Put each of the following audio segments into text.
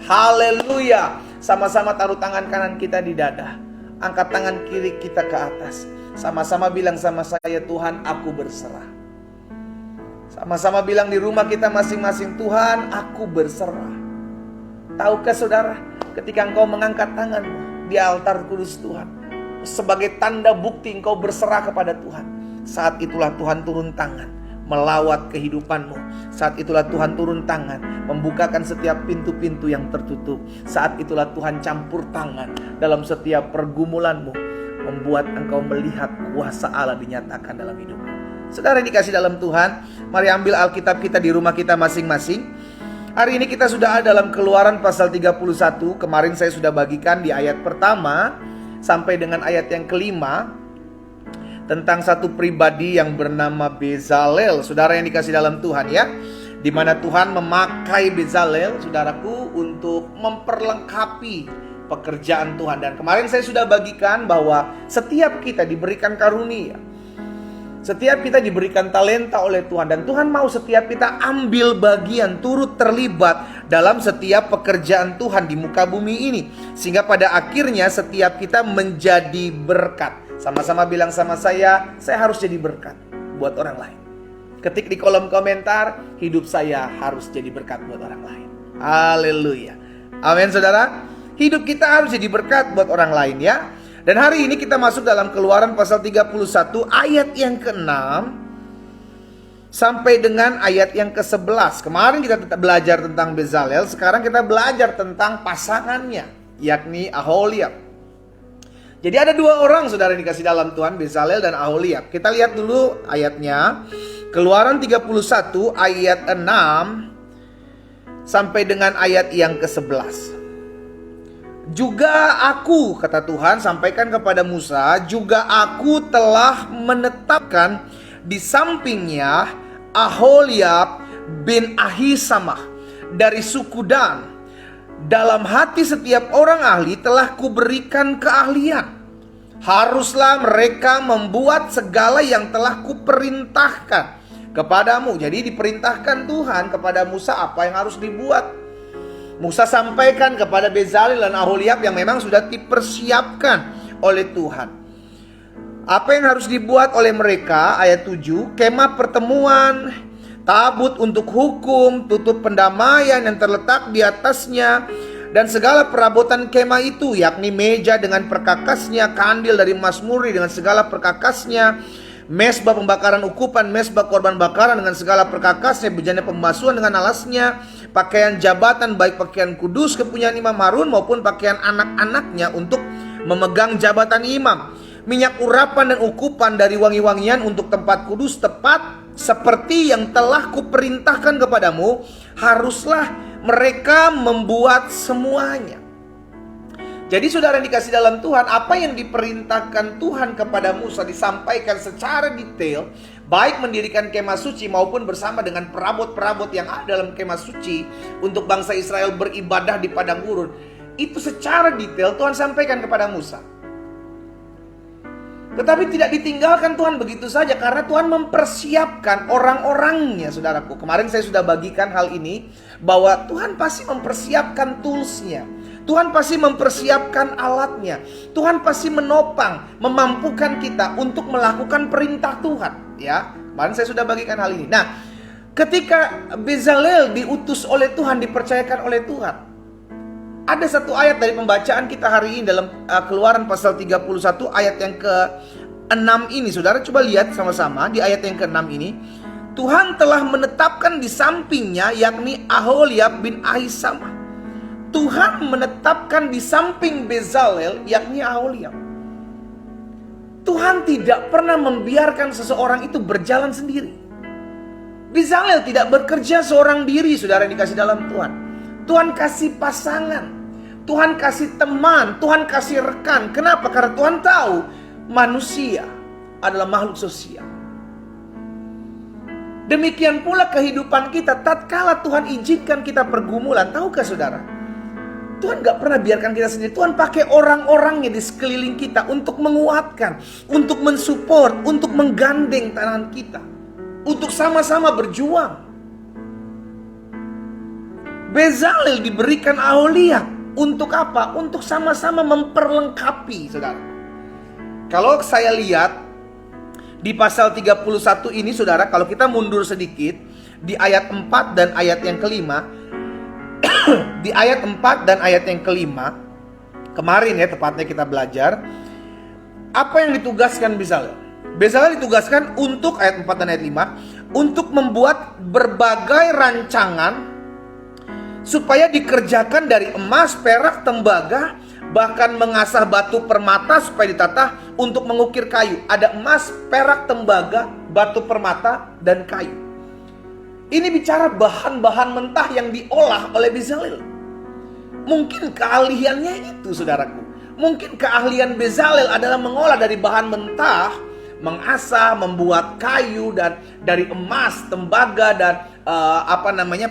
Haleluya. Sama-sama taruh tangan kanan kita di dada. Angkat tangan kiri kita ke atas. Sama-sama bilang sama saya, Tuhan, aku berserah. Sama-sama bilang di rumah kita masing-masing, Tuhan, aku berserah. Tahukah saudara, ketika engkau mengangkat tanganmu di altar kudus Tuhan, sebagai tanda bukti engkau berserah kepada Tuhan, saat itulah Tuhan turun tangan melawat kehidupanmu. Saat itulah Tuhan turun tangan membukakan setiap pintu-pintu yang tertutup. Saat itulah Tuhan campur tangan dalam setiap pergumulanmu, membuat engkau melihat kuasa Allah dinyatakan dalam hidupmu. Saudara yang dikasih dalam Tuhan, mari ambil Alkitab kita di rumah kita masing-masing. Hari ini kita sudah ada dalam Keluaran pasal 31. Kemarin saya sudah bagikan di ayat pertama sampai dengan ayat yang kelima, tentang satu pribadi yang bernama Bezalel. Saudara yang dikasih dalam Tuhan ya, di mana Tuhan memakai Bezalel, saudaraku, untuk memperlengkapi pekerjaan Tuhan. Dan kemarin saya sudah bagikan bahwa setiap kita diberikan karunia, setiap kita diberikan talenta oleh Tuhan, dan Tuhan mau setiap kita ambil bagian, turut terlibat dalam setiap pekerjaan Tuhan di muka bumi ini, sehingga pada akhirnya setiap kita menjadi berkat. Sama-sama bilang sama saya harus jadi berkat buat orang lain. Ketik di kolom komentar, hidup saya harus jadi berkat buat orang lain. Haleluya. Amin saudara. Hidup kita harus jadi berkat buat orang lain ya. Dan hari ini kita masuk dalam Keluaran pasal 31 ayat yang ke-6 sampai dengan ayat yang ke-11. Kemarin kita belajar tentang Bezalel, sekarang kita belajar tentang pasangannya, yakni Aholiab. Jadi ada dua orang saudara yang dikasih dalam Tuhan, Bezalel dan Aholiab. Kita lihat dulu ayatnya. Keluaran 31 ayat 6 sampai dengan ayat yang ke-11. Juga aku, kata Tuhan, sampaikan kepada Musa, juga aku telah menetapkan di sampingnya Aholiab bin Ahisamah dari suku Dan. Dalam hati setiap orang ahli telah kuberikan keahlian. Haruslah mereka membuat segala yang telah kuperintahkan kepadamu. Jadi diperintahkan Tuhan kepada Musa apa yang harus dibuat. Musa sampaikan kepada Bezalel dan Aholiab yang memang sudah dipersiapkan oleh Tuhan. Apa yang harus dibuat oleh mereka? Ayat 7, kemah pertemuan, tabut untuk hukum, tutup pendamaian yang terletak di atasnya, dan segala perabotan kemah itu, yakni meja dengan perkakasnya, kandil dari emas murni dengan segala perkakasnya, mesbah pembakaran ukupan, mesbah korban bakaran dengan segala perkakasnya, bejana pembasuhan dengan alasnya, pakaian jabatan baik pakaian kudus kepunyaan Imam Harun maupun pakaian anak-anaknya untuk memegang jabatan imam, minyak urapan dan ukupan dari wangi-wangian untuk tempat kudus, tepat seperti yang telah kuperintahkan kepadamu, haruslah mereka membuat semuanya. Jadi saudara yang dikasih dalam Tuhan, apa yang diperintahkan Tuhan kepada Musa disampaikan secara detail, baik mendirikan kemah suci maupun bersama dengan perabot-perabot yang ada dalam kemah suci untuk bangsa Israel beribadah di padang gurun. Itu secara detail Tuhan sampaikan kepada Musa. Tetapi tidak ditinggalkan Tuhan begitu saja, karena Tuhan mempersiapkan orang-orangnya, saudaraku. Kemarin saya sudah bagikan hal ini, bahwa Tuhan pasti mempersiapkan toolsnya, Tuhan pasti mempersiapkan alatnya, Tuhan pasti menopang, memampukan kita untuk melakukan perintah Tuhan. Ya, kemarin saya sudah bagikan hal ini. Nah, ketika Bezalel diutus oleh Tuhan, dipercayakan oleh Tuhan, ada satu ayat dari pembacaan kita hari ini dalam Keluaran pasal 31 ayat yang ke-6 ini. Saudara coba lihat sama-sama di ayat yang ke-6 ini. Tuhan telah menetapkan di sampingnya, yakni Aholiab bin Ahisamah. Tuhan menetapkan di samping Bezalel, yakni Aholiab. Tuhan tidak pernah membiarkan seseorang itu berjalan sendiri. Bezalel tidak bekerja seorang diri, saudara yang dikasih dalam Tuhan. Tuhan kasih pasangan, Tuhan kasih teman, Tuhan kasih rekan. Kenapa? Karena Tuhan tahu manusia adalah makhluk sosial. Demikian pula kehidupan kita, tatkala Tuhan izinkan kita pergumulan. Tahukah saudara, Tuhan gak pernah biarkan kita sendiri. Tuhan pakai orang-orangnya di sekeliling kita untuk menguatkan, untuk mensupport, untuk menggandeng tangan kita, untuk sama-sama berjuang. Bezalel diberikan Aholiab. Untuk apa? Untuk sama-sama memperlengkapi, saudara. Kalau saya lihat di pasal 31 ini, saudara, kalau kita mundur sedikit di ayat 4 dan ayat yang kelima, di ayat 4 dan ayat yang kelima, kemarin ya tepatnya kita belajar, apa yang ditugaskan Bezalel? Bezalel ditugaskan untuk, ayat 4 dan ayat 5, untuk membuat berbagai rancangan supaya dikerjakan dari emas, perak, tembaga, bahkan mengasah batu permata supaya ditata untuk mengukir kayu. Ada emas, perak, tembaga, batu permata, dan kayu. Ini bicara bahan-bahan mentah yang diolah oleh Bezalel. Mungkin keahliannya itu, saudaraku. Mungkin keahlian Bezalel adalah mengolah dari bahan mentah, mengasah, membuat kayu dan dari emas, tembaga dan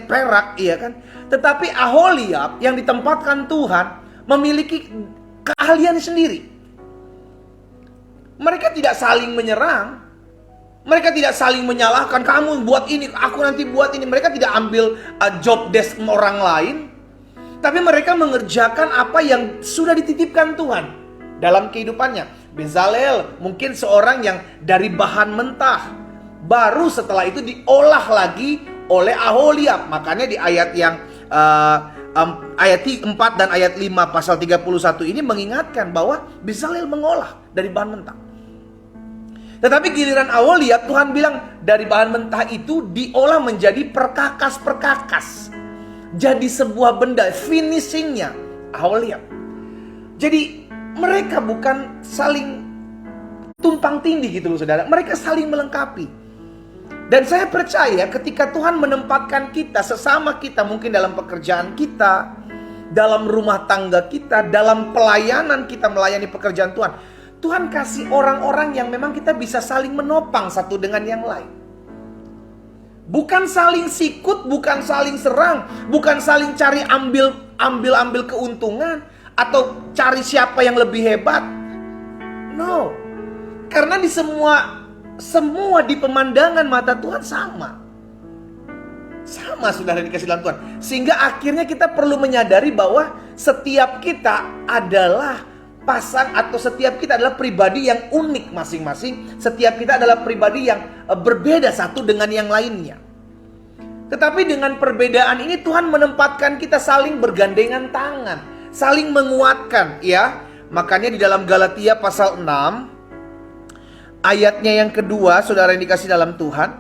perak, iya kan? Tetapi Aholiab yang ditempatkan Tuhan memiliki keahlian sendiri. Mereka tidak saling menyerang. Mereka tidak saling menyalahkan, kamu buat ini, aku nanti buat ini. Mereka tidak ambil job desk orang lain. Tapi mereka mengerjakan apa yang sudah dititipkan Tuhan dalam kehidupannya. Bezalel mungkin seorang yang dari bahan mentah, baru setelah itu diolah lagi oleh Aholiab. Makanya di ayat yang ayat 4 dan ayat 5 pasal 31 ini mengingatkan bahwa Bezalel mengolah dari bahan mentah. Tetapi giliran Aholiab, Tuhan bilang dari bahan mentah itu diolah menjadi perkakas-perkakas. Jadi sebuah benda, finishingnya Aholiab. Jadi mereka bukan saling tumpang tindih gitu loh, saudara. Mereka saling melengkapi. Dan saya percaya ketika Tuhan menempatkan kita, sesama kita, mungkin dalam pekerjaan kita, dalam rumah tangga kita, dalam pelayanan kita melayani pekerjaan Tuhan, Tuhan kasih orang-orang yang memang kita bisa saling menopang satu dengan yang lain. Bukan saling sikut, bukan saling serang, bukan saling cari ambil keuntungan atau cari siapa yang lebih hebat. No. Karena di semua di pemandangan mata Tuhan sama. Sama, saudara, dikasih dalam Tuhan. Sehingga akhirnya kita perlu menyadari bahwa setiap kita adalah pasang, atau setiap kita adalah pribadi yang unik masing-masing. Setiap kita adalah pribadi yang berbeda satu dengan yang lainnya. Tetapi dengan perbedaan ini Tuhan menempatkan kita saling bergandengan tangan, saling menguatkan, ya. Makanya di dalam Galatia pasal 6 ayatnya yang kedua, saudara yang dikasih dalam Tuhan,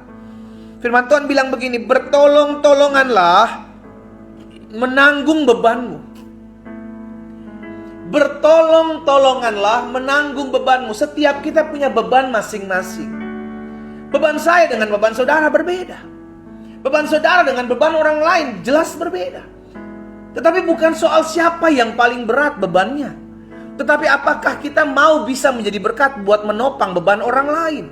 firman Tuhan bilang begini, bertolong-tolonganlah menanggung bebanmu. Bertolong-tolonganlah menanggung bebanmu. Setiap kita punya beban masing-masing. Beban saya dengan beban saudara berbeda. Beban saudara dengan beban orang lain jelas berbeda. Tetapi bukan soal siapa yang paling berat bebannya, tetapi apakah kita mau bisa menjadi berkat buat menopang beban orang lain.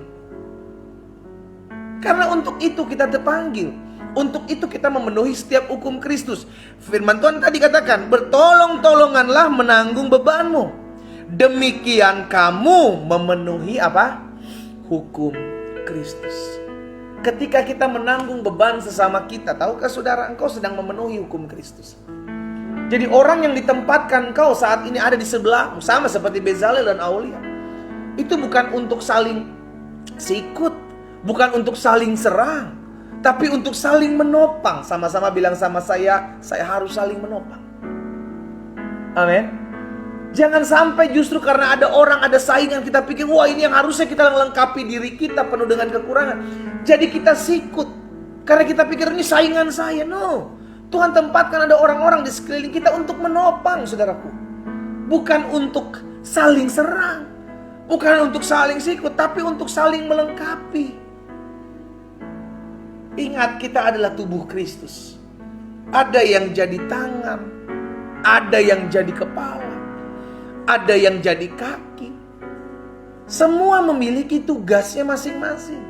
Karena untuk itu kita dipanggil. Untuk itu kita memenuhi setiap hukum Kristus. Firman Tuhan tadi katakan, bertolong-tolonganlah menanggung bebanmu. Demikian kamu memenuhi apa? Hukum Kristus. Ketika kita menanggung beban sesama kita, tahukah saudara, engkau sedang memenuhi hukum Kristus. Jadi orang yang ditempatkan engkau saat ini ada di sebelahmu, sama seperti Bezalel dan Aholiab, itu bukan untuk saling sikut, bukan untuk saling serang, tapi untuk saling menopang. Sama-sama bilang sama saya harus saling menopang. Amin. Jangan sampai justru karena ada orang, ada saingan, kita pikir, wah ini yang harusnya kita melengkapi diri kita penuh dengan kekurangan. Jadi kita sikut karena kita pikir ini saingan saya. No. Tuhan tempatkan ada orang-orang di sekeliling kita untuk menopang, saudaraku. Bukan untuk saling serang, bukan untuk saling sikut, tapi untuk saling melengkapi. Ingat, kita adalah tubuh Kristus. Ada yang jadi tangan, ada yang jadi kepala, ada yang jadi kaki. Semua memiliki tugasnya masing-masing.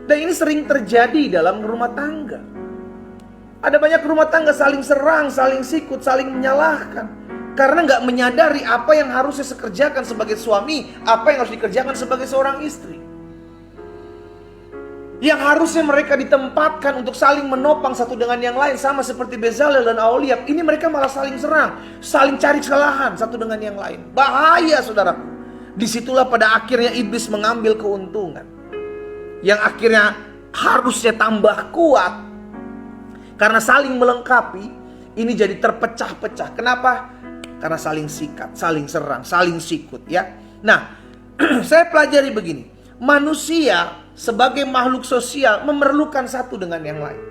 Dan ini sering terjadi dalam rumah tangga. Ada banyak rumah tangga saling serang, saling sikut, saling menyalahkan. Karena gak menyadari apa yang harusnya dikerjakan sebagai suami, apa yang harus dikerjakan sebagai seorang istri. Yang harusnya mereka ditempatkan untuk saling menopang satu dengan yang lain, sama seperti Bezalel dan Aholiab, ini mereka malah saling serang, saling cari kesalahan satu dengan yang lain. Bahaya, saudaraku. Disitulah pada akhirnya iblis mengambil keuntungan, yang akhirnya harusnya tambah kuat. Karena saling melengkapi, ini jadi terpecah-pecah. Kenapa? Karena saling sikat, saling serang, saling sikut, ya. Nah, saya pelajari begini. Manusia sebagai makhluk sosial memerlukan satu dengan yang lain.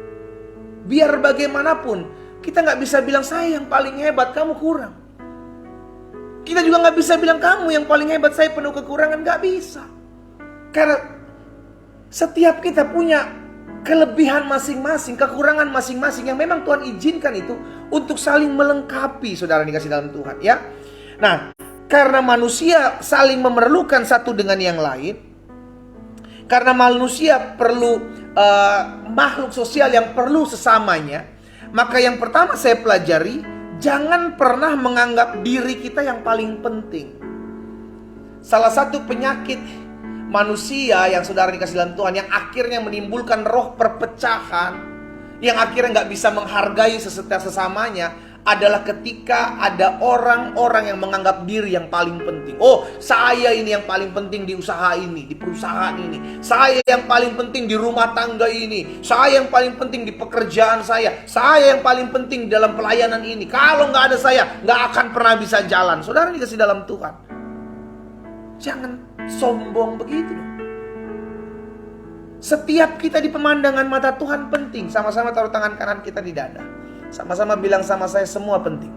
Biar bagaimanapun, kita nggak bisa bilang saya yang paling hebat, kamu kurang. Kita juga nggak bisa bilang kamu yang paling hebat, saya penuh kekurangan. Nggak bisa. Karena setiap kita punya kelebihan masing-masing, kekurangan masing-masing yang memang Tuhan izinkan itu untuk saling melengkapi, saudara dikasih dalam Tuhan, ya. Nah, karena manusia saling memerlukan satu dengan yang lain, karena manusia perlu makhluk sosial yang perlu sesamanya, maka yang pertama saya pelajari, jangan pernah menganggap diri kita yang paling penting. Salah satu penyakit manusia yang saudara dikasih dalam Tuhan, yang akhirnya menimbulkan roh perpecahan, yang akhirnya nggak bisa menghargai sesamanya, adalah ketika ada orang-orang yang menganggap diri yang paling penting. Oh, saya ini yang paling penting di usaha ini, di perusahaan ini. Saya yang paling penting di rumah tangga ini. Saya yang paling penting di pekerjaan saya. Saya yang paling penting dalam pelayanan ini. Kalau nggak ada saya, nggak akan pernah bisa jalan. Saudara dikasih dalam Tuhan, jangan sombong begitu. Setiap kita di pemandangan mata Tuhan penting. Sama-sama taruh tangan kanan kita di dada. Sama-sama bilang sama saya, semua penting.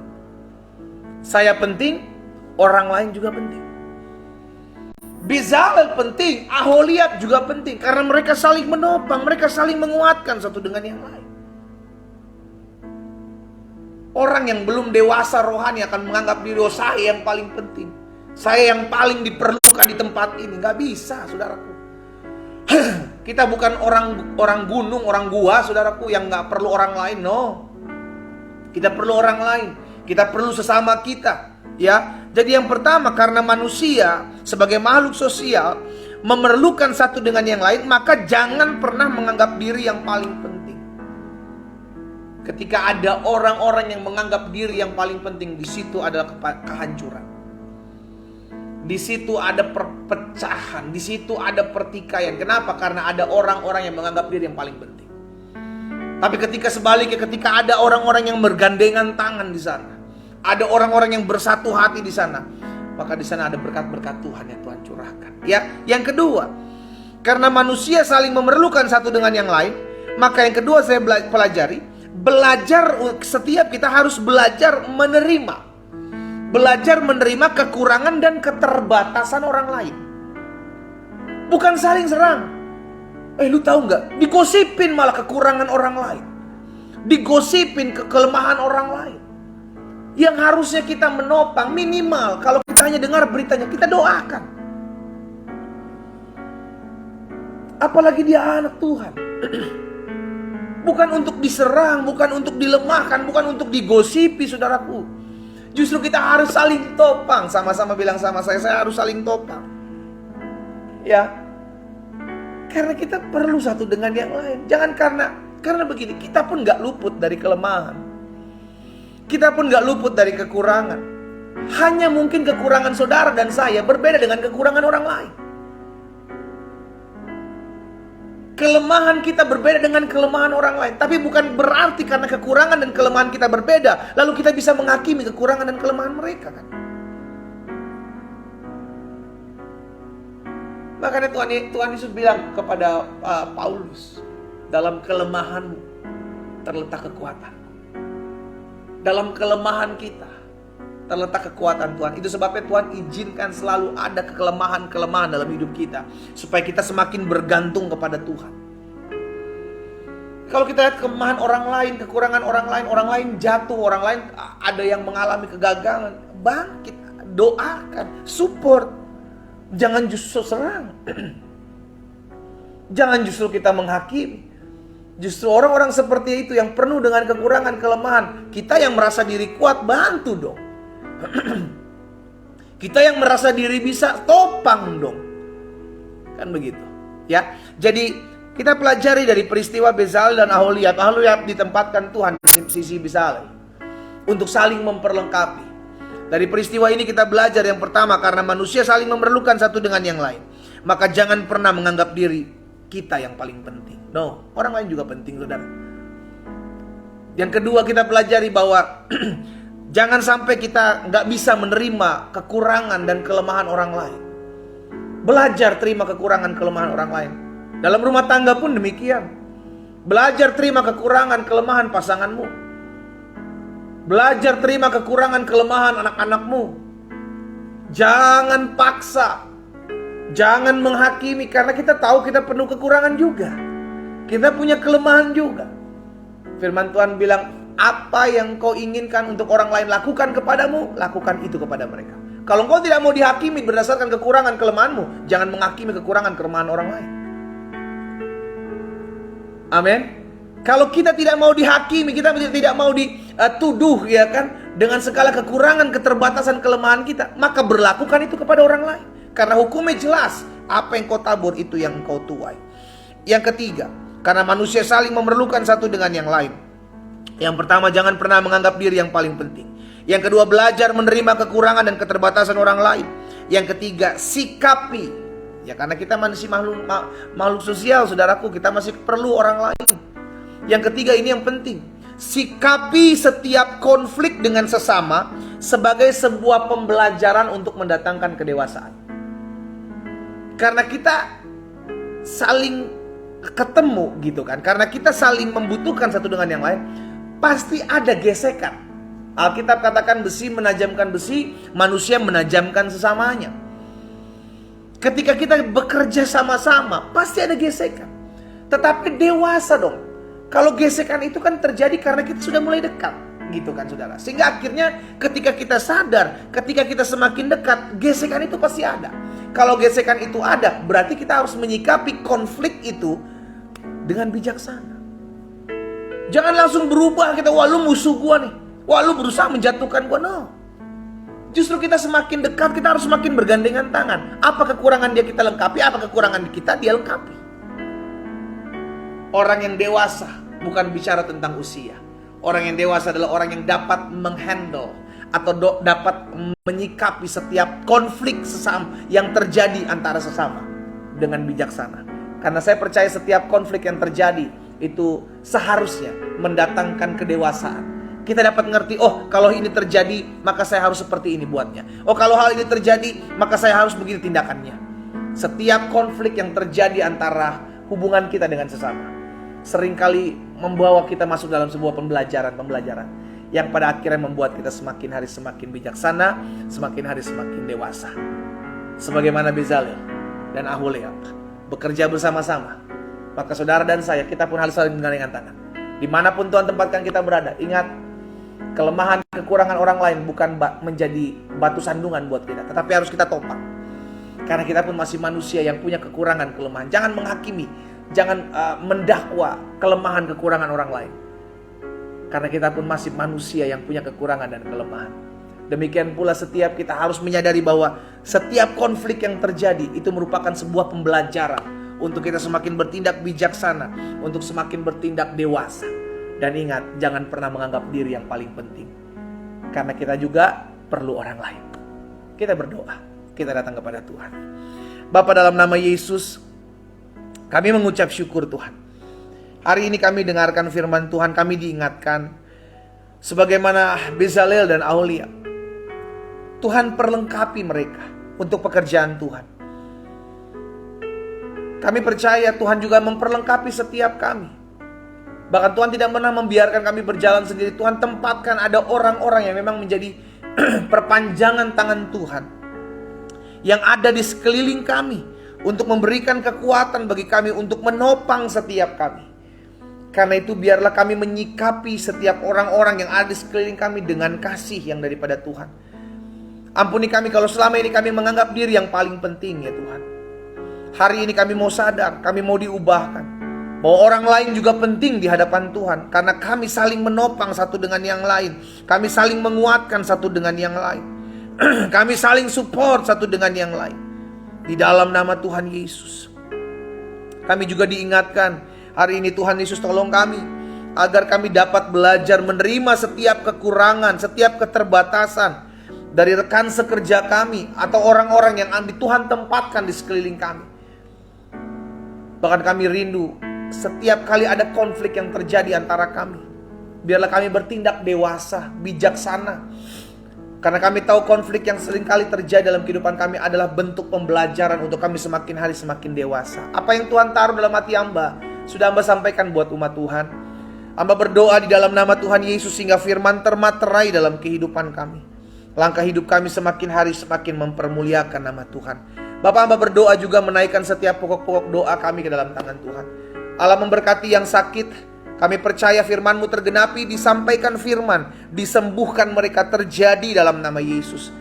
Saya penting, orang lain juga penting. Bezalel penting, Aholiab juga penting. Karena mereka saling menopang, mereka saling menguatkan satu dengan yang lain. Orang yang belum dewasa rohani akan menganggap diri, oh saya yang paling penting, saya yang paling diperlukan di tempat ini. Gak bisa, saudaraku. Kita bukan orang gunung, orang gua, saudaraku, yang gak perlu orang lain. No, kita perlu orang lain. Kita perlu sesama kita, ya. Jadi yang pertama, karena manusia sebagai makhluk sosial memerlukan satu dengan yang lain, maka jangan pernah menganggap diri yang paling penting. Ketika ada orang-orang yang menganggap diri yang paling penting, di situ adalah kehancuran. Di situ ada perpecahan, di situ ada pertikaian. Kenapa? Karena ada orang-orang yang menganggap diri yang paling penting. Tapi ketika sebaliknya, ketika ada orang-orang yang bergandengan tangan di sana, ada orang-orang yang bersatu hati di sana, maka di sana ada berkat-berkat Tuhan yang Tuhan curahkan. Ya, yang kedua, karena manusia saling memerlukan satu dengan yang lain, maka yang kedua saya pelajari, setiap kita harus belajar menerima. Belajar menerima kekurangan dan keterbatasan orang lain. Bukan saling serang. Lu tahu nggak? Digosipin malah kekurangan orang lain. Digosipin kelemahan orang lain. Yang harusnya kita menopang, minimal kalau kita hanya dengar beritanya, kita doakan. Apalagi dia anak Tuhan. Bukan untuk diserang, bukan untuk dilemahkan, bukan untuk digosipi, saudaraku. Justru kita harus saling topang. Sama-sama bilang sama saya harus saling topang. Ya. Karena kita perlu satu dengan yang lain. Jangan karena begini, kita pun gak luput dari kelemahan. Kita pun gak luput dari kekurangan. Hanya mungkin kekurangan saudara dan saya berbeda dengan kekurangan orang lain. Kelemahan kita berbeda dengan kelemahan orang lain. Tapi bukan berarti karena kekurangan dan kelemahan kita berbeda, lalu kita bisa menghakimi kekurangan dan kelemahan mereka, kan? Makanya Tuhan Yesus bilang kepada Paulus, dalam kelemahanmu terletak kekuatanku. Dalam kelemahan kita terletak kekuatan Tuhan. Itu sebabnya Tuhan izinkan selalu ada kelemahan-kelemahan dalam hidup kita, supaya kita semakin bergantung kepada Tuhan. Kalau kita lihat kelemahan orang lain, kekurangan orang lain jatuh, orang lain ada yang mengalami kegagalan, bangkit, doakan, support. Jangan justru serang. Jangan justru kita menghakimi. Justru orang-orang seperti itu yang penuh dengan kekurangan, kelemahan, kita yang merasa diri kuat, bantu dong. Kita yang merasa diri bisa, topang dong. Kan begitu, ya. Jadi Kita pelajari dari peristiwa Bezalel dan Aholiab. Aholiab ditempatkan Tuhan di sisi Bezalel untuk saling memperlengkapi. Dari peristiwa ini kita belajar yang pertama, karena manusia saling memerlukan satu dengan yang lain, maka jangan pernah menganggap diri kita yang paling penting. No, orang lain juga penting, saudara. Yang kedua, kita pelajari bahwa jangan sampai kita nggak bisa menerima kekurangan dan kelemahan orang lain. Belajar terima kekurangan kelemahan orang lain. Dalam rumah tangga pun demikian. Belajar terima kekurangan kelemahan pasanganmu. Belajar terima kekurangan kelemahan anak-anakmu. Jangan paksa. Jangan menghakimi, karena kita tahu kita penuh kekurangan juga. Kita punya kelemahan juga. Firman Tuhan bilang, apa yang kau inginkan untuk orang lain lakukan kepadamu, lakukan itu kepada mereka. Kalau kau tidak mau dihakimi berdasarkan kekurangan kelemahanmu, jangan menghakimi kekurangan kelemahan orang lain. Amin. Kalau kita tidak mau dihakimi, kita tidak mau dituduh, ya kan, dengan segala kekurangan, keterbatasan, kelemahan kita, maka berlakukan itu kepada orang lain. Karena hukumnya jelas, apa yang kau tabur itu yang kau tuai. Yang ketiga, karena manusia saling memerlukan satu dengan yang lain. Yang pertama, jangan pernah menganggap diri yang paling penting. Yang kedua, belajar menerima kekurangan dan keterbatasan orang lain. Yang ketiga, sikapi. Ya, karena kita masih makhluk sosial, saudaraku, kita masih perlu orang lain. Yang ketiga, ini yang penting. Sikapi setiap konflik dengan sesama sebagai sebuah pembelajaran untuk mendatangkan kedewasaan. Karena kita saling ketemu gitu kan, karena kita saling membutuhkan satu dengan yang lain, pasti ada gesekan. Alkitab katakan besi menajamkan besi, manusia menajamkan sesamanya. Ketika kita bekerja sama-sama, pasti ada gesekan. Tetapi dewasa dong. Kalau gesekan itu kan terjadi karena kita sudah mulai dekat, gitu kan saudara. Sehingga akhirnya ketika kita sadar, ketika kita semakin dekat, gesekan itu pasti ada. Kalau gesekan itu ada, berarti kita harus menyikapi konflik itu dengan bijaksana. Jangan langsung berubah, kita, wah lu musuh gua nih, wah lu berusaha menjatuhkan gua. No. Justru kita semakin dekat, kita harus semakin bergandengan tangan. Apa kekurangan dia kita lengkapi, apa kekurangan kita dia lengkapi. Orang yang dewasa bukan bicara tentang usia. Orang yang dewasa adalah orang yang dapat menghandle atau dapat menyikapi setiap konflik sesama yang terjadi antara sesama dengan bijaksana. Karena saya percaya setiap konflik yang terjadi itu seharusnya mendatangkan kedewasaan. Kita dapat ngerti, oh kalau ini terjadi maka saya harus seperti ini buatnya. Oh kalau hal ini terjadi maka saya harus begini tindakannya. Setiap konflik yang terjadi antara hubungan kita dengan sesama seringkali membawa kita masuk dalam sebuah pembelajaran yang pada akhirnya membuat kita semakin hari semakin bijaksana, semakin hari semakin dewasa. Sebagaimana Bezalel dan Aholiab bekerja bersama-sama, maka saudara dan saya, kita pun harus saling bergandengan tangan. Dimanapun Tuhan tempatkan kita berada, ingat, kelemahan, kekurangan orang lain bukan menjadi batu sandungan buat kita, tetapi harus kita topang. Karena kita pun masih manusia yang punya kekurangan, kelemahan. Jangan menghakimi, jangan mendakwa kelemahan, kekurangan orang lain. Karena kita pun masih manusia yang punya kekurangan dan kelemahan. Demikian pula setiap kita harus menyadari bahwa setiap konflik yang terjadi itu merupakan sebuah pembelajaran untuk kita semakin bertindak bijaksana, untuk semakin bertindak dewasa. Dan ingat, jangan pernah menganggap diri yang paling penting. Karena kita juga perlu orang lain. Kita berdoa, kita datang kepada Tuhan. Bapa, dalam nama Yesus, kami mengucap syukur Tuhan. Hari ini kami dengarkan firman Tuhan, kami diingatkan sebagaimana Bezalel dan Aholiab. Tuhan perlengkapi mereka untuk pekerjaan Tuhan. Kami percaya Tuhan juga memperlengkapi setiap kami. Bahkan Tuhan tidak pernah membiarkan kami berjalan sendiri. Tuhan tempatkan ada orang-orang yang memang menjadi perpanjangan tangan Tuhan, yang ada di sekeliling kami untuk memberikan kekuatan bagi kami untuk menopang setiap kami. Karena itu biarlah kami menyikapi setiap orang-orang yang ada di sekeliling kami dengan kasih yang daripada Tuhan. Ampuni kami kalau selama ini kami menganggap diri yang paling penting ya Tuhan. Hari ini kami mau sadar, kami mau diubahkan, bahwa orang lain juga penting di hadapan Tuhan. Karena kami saling menopang satu dengan yang lain. Kami saling menguatkan satu dengan yang lain. Kami saling support satu dengan yang lain. Di dalam nama Tuhan Yesus. Kami juga diingatkan hari ini Tuhan Yesus, tolong kami agar kami dapat belajar menerima setiap kekurangan, setiap keterbatasan dari rekan sekerja kami atau orang-orang yang Tuhan tempatkan di sekeliling kami. Bahkan kami rindu setiap kali ada konflik yang terjadi antara kami, biarlah kami bertindak dewasa, bijaksana. Karena kami tahu konflik yang seringkali terjadi dalam kehidupan kami adalah bentuk pembelajaran untuk kami semakin hari semakin dewasa. Apa yang Tuhan taruh dalam hati hamba, sudah hamba sampaikan buat umat Tuhan. Hamba berdoa di dalam nama Tuhan Yesus sehingga firman termaterai dalam kehidupan kami. Langkah hidup kami semakin hari semakin mempermuliakan nama Tuhan. Bapak, hamba berdoa juga menaikkan setiap pokok-pokok doa kami ke dalam tangan Tuhan. Allah memberkati yang sakit. Kami percaya firman-Mu tergenapi, disampaikan firman, disembuhkan mereka terjadi dalam nama Yesus.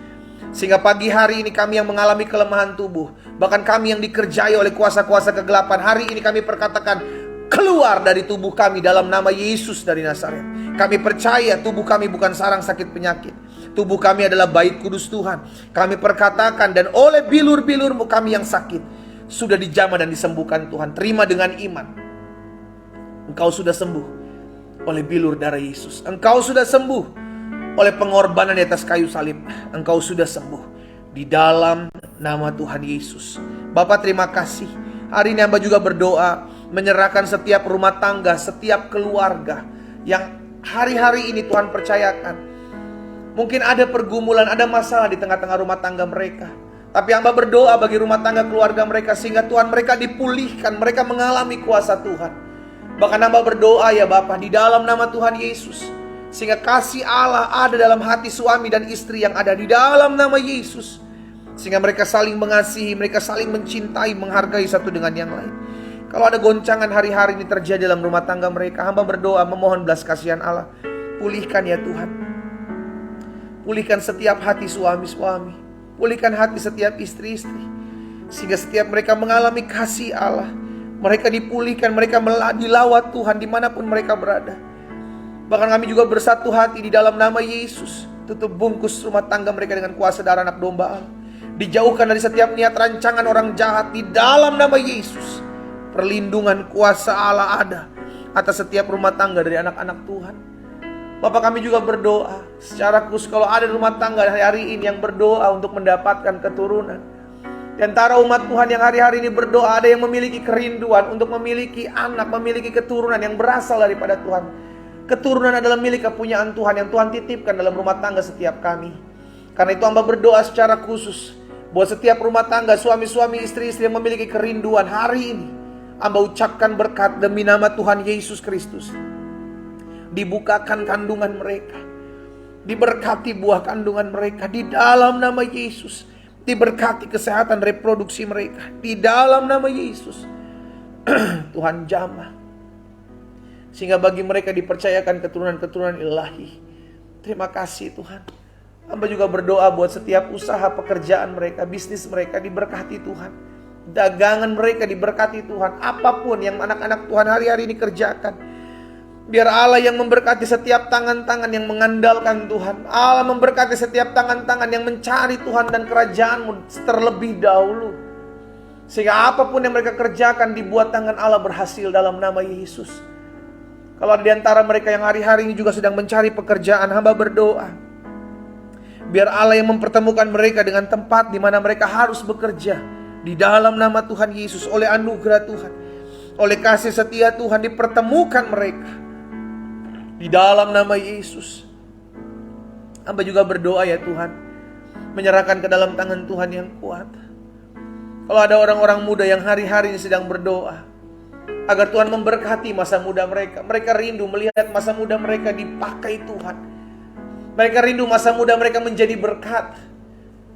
Sehingga pagi hari ini kami yang mengalami kelemahan tubuh, bahkan kami yang dikerjai oleh kuasa-kuasa kegelapan, hari ini kami perkatakan, keluar dari tubuh kami dalam nama Yesus dari Nazaret. Kami percaya tubuh kami bukan sarang sakit penyakit. Tubuh kami adalah bait kudus Tuhan. Kami perkatakan, dan oleh bilur-bilur-Mu kami yang sakit sudah dijamah dan disembuhkan Tuhan. Terima dengan iman. Engkau sudah sembuh oleh bilur darah Yesus. Engkau sudah sembuh oleh pengorbanan di atas kayu salib. Engkau sudah sembuh di dalam nama Tuhan Yesus. Bapak, terima kasih. Hari ini hamba juga berdoa menyerahkan setiap rumah tangga, setiap keluarga yang hari-hari ini Tuhan percayakan. Mungkin ada pergumulan, ada masalah di tengah-tengah rumah tangga mereka. Tapi hamba berdoa bagi rumah tangga keluarga mereka sehingga Tuhan mereka dipulihkan, mereka mengalami kuasa Tuhan. Bahkan hamba berdoa ya Bapa di dalam nama Tuhan Yesus, sehingga kasih Allah ada dalam hati suami dan istri yang ada di dalam nama Yesus. Sehingga mereka saling mengasihi, mereka saling mencintai, menghargai satu dengan yang lain. Kalau ada goncangan hari-hari ini terjadi dalam rumah tangga mereka, hamba berdoa memohon belas kasihan Allah. Pulihkan ya Tuhan. Pulihkan setiap hati suami-suami, pulihkan hati setiap istri-istri, sehingga setiap mereka mengalami kasih Allah. Mereka dipulihkan, mereka dilawat Tuhan dimanapun mereka berada. Bahkan kami juga bersatu hati di dalam nama Yesus. Tutup bungkus rumah tangga mereka dengan kuasa darah anak domba Allah. Dijauhkan dari setiap niat rancangan orang jahat di dalam nama Yesus. Perlindungan kuasa Allah ada atas setiap rumah tangga dari anak-anak Tuhan. Bapak, kami juga berdoa secara khusus kalau ada rumah tangga hari ini yang berdoa untuk mendapatkan keturunan. Di antara umat Tuhan yang hari-hari ini berdoa, ada yang memiliki kerinduan untuk memiliki anak, memiliki keturunan yang berasal daripada Tuhan. Keturunan adalah milik kepunyaan Tuhan yang Tuhan titipkan dalam rumah tangga setiap kami. Karena itu hamba berdoa secara khusus buat setiap rumah tangga, suami-suami, istri-istri yang memiliki kerinduan hari ini. Hamba ucapkan berkat demi nama Tuhan Yesus Kristus. Dibukakan kandungan mereka, diberkati buah kandungan mereka di dalam nama Yesus. Diberkati kesehatan reproduksi mereka di dalam nama Yesus. Tuhan jamah sehingga bagi mereka dipercayakan keturunan-keturunan ilahi. Terima kasih Tuhan. Hamba juga berdoa buat setiap usaha pekerjaan mereka, bisnis mereka diberkati Tuhan. Dagangan mereka diberkati Tuhan. Apapun yang anak-anak Tuhan hari-hari ini kerjakan, biar Allah yang memberkati setiap tangan-tangan yang mengandalkan Tuhan. Allah memberkati setiap tangan-tangan yang mencari Tuhan dan kerajaan-Mu terlebih dahulu. Sehingga apapun yang mereka kerjakan dibuat tangan Allah berhasil dalam nama Yesus. Kalau di antara mereka yang hari-hari ini juga sedang mencari pekerjaan, hamba berdoa biar Allah yang mempertemukan mereka dengan tempat di mana mereka harus bekerja. Di dalam nama Tuhan Yesus, oleh anugerah Tuhan, oleh kasih setia Tuhan, dipertemukan mereka di dalam nama Yesus. Hamba juga berdoa ya Tuhan, menyerahkan ke dalam tangan Tuhan yang kuat. Kalau ada orang-orang muda yang hari-hari ini sedang berdoa agar Tuhan memberkati masa muda mereka. Mereka rindu melihat masa muda mereka dipakai Tuhan. Mereka rindu masa muda mereka menjadi berkat.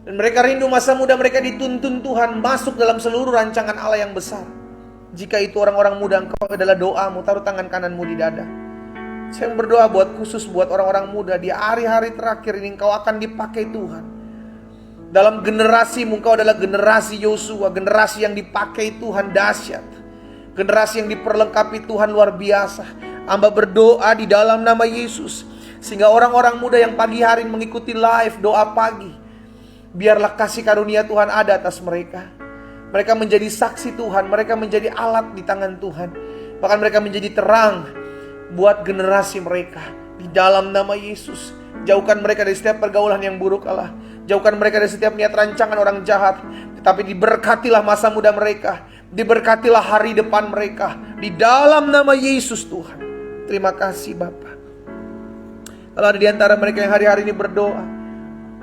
Dan mereka rindu masa muda mereka dituntun Tuhan masuk dalam seluruh rancangan Allah yang besar. Jika itu orang-orang muda, engkau adalah doamu, taruh tangan kananmu di dada. Saya berdoa buat khusus buat orang-orang muda di hari-hari terakhir ini, engkau akan dipakai Tuhan. Dalam generasimu, engkau adalah generasi Yosua, generasi yang dipakai Tuhan dahsyat, generasi yang diperlengkapi Tuhan luar biasa. Hamba berdoa di dalam nama Yesus, sehingga orang-orang muda yang pagi hari mengikuti live doa pagi, biarlah kasih karunia Tuhan ada atas mereka. Mereka menjadi saksi Tuhan, mereka menjadi alat di tangan Tuhan. Bahkan mereka menjadi terang buat generasi mereka. Di dalam nama Yesus, jauhkan mereka dari setiap pergaulan yang buruk Allah. Jauhkan mereka dari setiap niat rancangan orang jahat. Tetapi diberkatilah masa muda mereka, diberkatilah hari depan mereka. Di dalam nama Yesus Tuhan. Terima kasih Bapa. Kalau ada di antara mereka yang hari-hari ini berdoa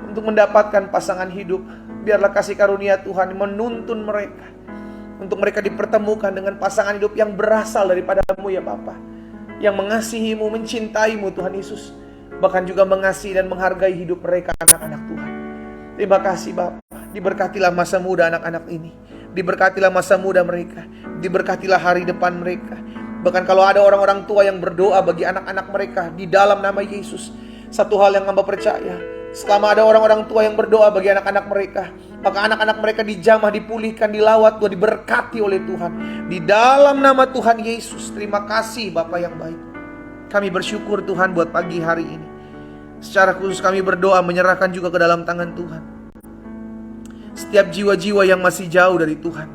untuk mendapatkan pasangan hidup, biarlah kasih karunia Tuhan menuntun mereka, untuk mereka dipertemukan dengan pasangan hidup yang berasal daripada-Mu ya Bapa, yang mengasihi-Mu, mencintai-Mu Tuhan Yesus, bahkan juga mengasihi dan menghargai hidup mereka, anak-anak Tuhan. Terima kasih Bapa. Diberkatilah masa muda anak-anak ini, diberkatilah masa muda mereka, diberkatilah hari depan mereka. Bahkan kalau ada orang-orang tua yang berdoa bagi anak-anak mereka di dalam nama Yesus, satu hal yang hamba percaya, selama ada orang-orang tua yang berdoa bagi anak-anak mereka, maka anak-anak mereka dijamah, dipulihkan, dilawat Tuhan, diberkati oleh Tuhan. Di dalam nama Tuhan Yesus. Terima kasih Bapa yang baik. Kami bersyukur Tuhan buat pagi hari ini. Secara khusus kami berdoa menyerahkan juga ke dalam tangan Tuhan setiap jiwa-jiwa yang masih jauh dari Tuhan.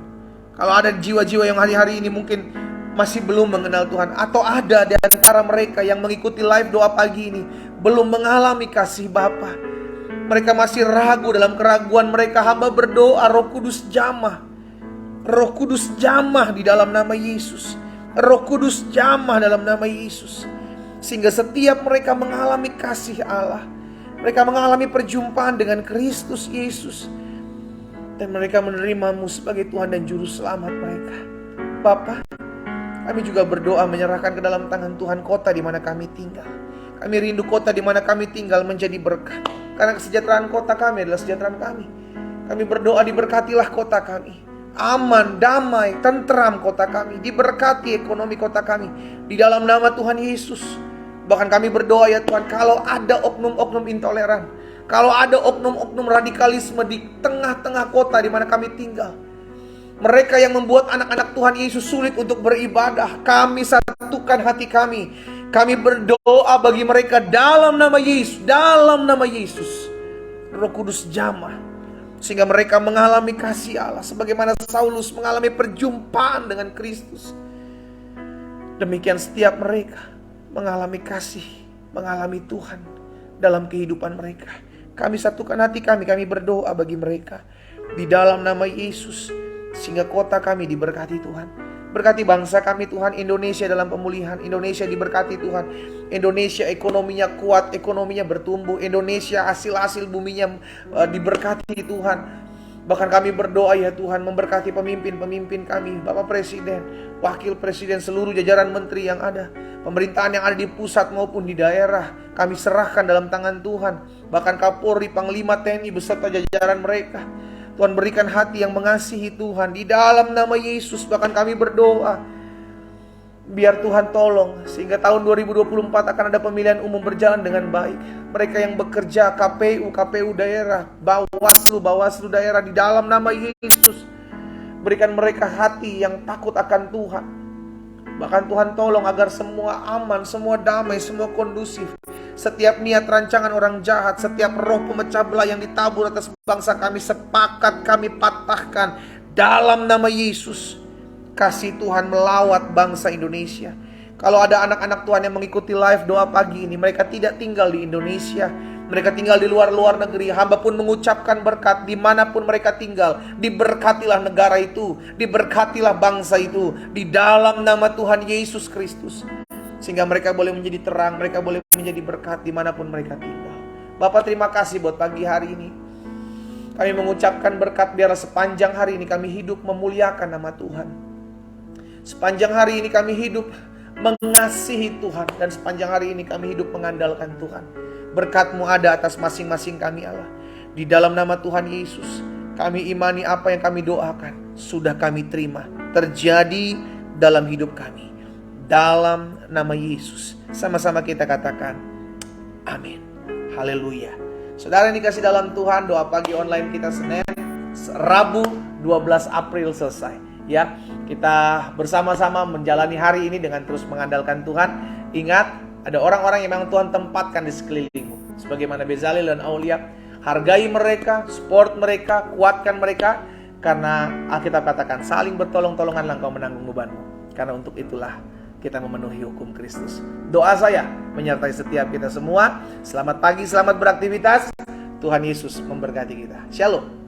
Kalau ada jiwa-jiwa yang hari-hari ini mungkin masih belum mengenal Tuhan, atau ada di antara mereka yang mengikuti live doa pagi ini belum mengalami kasih Bapa, mereka masih ragu dalam keraguan mereka, hamba berdoa Roh Kudus jamah, Roh Kudus jamah di dalam nama Yesus, Roh Kudus jamah dalam nama Yesus, sehingga setiap mereka mengalami kasih Allah, mereka mengalami perjumpaan dengan Kristus Yesus, dan mereka menerima-Mu sebagai Tuhan dan Juru Selamat mereka. Bapa, kami juga berdoa menyerahkan ke dalam tangan Tuhan kota di mana kami tinggal. Kami rindu kota di mana kami tinggal menjadi berkat, karena kesejahteraan kota kami adalah kesejahteraan kami. Kami berdoa diberkatilah kota kami, aman, damai, tentram kota kami, diberkati ekonomi kota kami di dalam nama Tuhan Yesus. Bahkan kami berdoa ya Tuhan, kalau ada oknum-oknum intoleran, kalau ada oknum-oknum radikalisme di tengah-tengah kota di mana kami tinggal, mereka yang membuat anak-anak Tuhan Yesus sulit untuk beribadah, kami satukan hati kami. Kami berdoa bagi mereka dalam nama Yesus, dalam nama Yesus. Roh Kudus jamah, sehingga mereka mengalami kasih Allah, sebagaimana Saulus mengalami perjumpaan dengan Kristus. Demikian setiap mereka mengalami kasih, mengalami Tuhan dalam kehidupan mereka. Kami satukan hati kami berdoa bagi mereka di dalam nama Yesus, sehingga kota kami diberkati Tuhan. Berkati bangsa kami Tuhan, Indonesia dalam pemulihan. Indonesia diberkati Tuhan. Indonesia ekonominya kuat, ekonominya bertumbuh. Indonesia hasil-hasil buminya diberkati Tuhan. Bahkan kami berdoa ya Tuhan, memberkati pemimpin-pemimpin kami, Bapak Presiden, Wakil Presiden, seluruh jajaran menteri yang ada, pemerintahan yang ada di pusat maupun di daerah, kami serahkan dalam tangan Tuhan. Bahkan Kapolri, Panglima TNI beserta jajaran mereka, Tuhan berikan hati yang mengasihi Tuhan di dalam nama Yesus. Bahkan kami berdoa, biar Tuhan tolong sehingga tahun 2024 akan ada pemilihan umum berjalan dengan baik. Mereka yang bekerja, KPU daerah, Bawaslu daerah, di dalam nama Yesus, berikan mereka hati yang takut akan Tuhan. Bahkan Tuhan tolong agar semua aman, semua damai, semua kondusif. Setiap niat rancangan orang jahat, setiap roh pemecah belah yang ditabur atas bangsa kami, sepakat kami patahkan dalam nama Yesus. Kasih Tuhan melawat bangsa Indonesia. Kalau ada anak-anak Tuhan yang mengikuti live doa pagi ini, mereka tidak tinggal di Indonesia, mereka tinggal di luar negeri. Hamba pun mengucapkan berkat dimanapun mereka tinggal. Diberkatilah negara itu, diberkatilah bangsa itu di dalam nama Tuhan Yesus Kristus, sehingga mereka boleh menjadi terang, mereka boleh menjadi berkat dimanapun mereka tinggal. Bapak, terima kasih buat pagi hari ini. Kami mengucapkan berkat, biarlah sepanjang hari ini kami hidup memuliakan nama Tuhan. Sepanjang hari ini kami hidup mengasihi Tuhan, dan sepanjang hari ini kami hidup mengandalkan Tuhan. Berkat-Mu ada atas masing-masing kami Allah. Di dalam nama Tuhan Yesus, kami imani apa yang kami doakan sudah kami terima terjadi dalam hidup kami. Dalam nama Yesus, sama-sama kita katakan amin. Haleluya. Saudara yang dikasih dalam Tuhan, doa pagi online kita Senin, Rabu 12 April selesai. Ya, kita bersama-sama menjalani hari ini dengan terus mengandalkan Tuhan. Ingat, ada orang-orang yang memang Tuhan tempatkan di sekelilingmu, sebagaimana Bezalel dan Aulia. Hargai mereka, support mereka, kuatkan mereka, Karena Alkitab katakan saling bertolong-tolonganlah engkau menanggung bebanmu. Karena untuk itulah kita memenuhi hukum Kristus. Doa saya menyertai setiap kita semua. Selamat pagi, selamat beraktivitas. Tuhan Yesus memberkati kita. Shalom.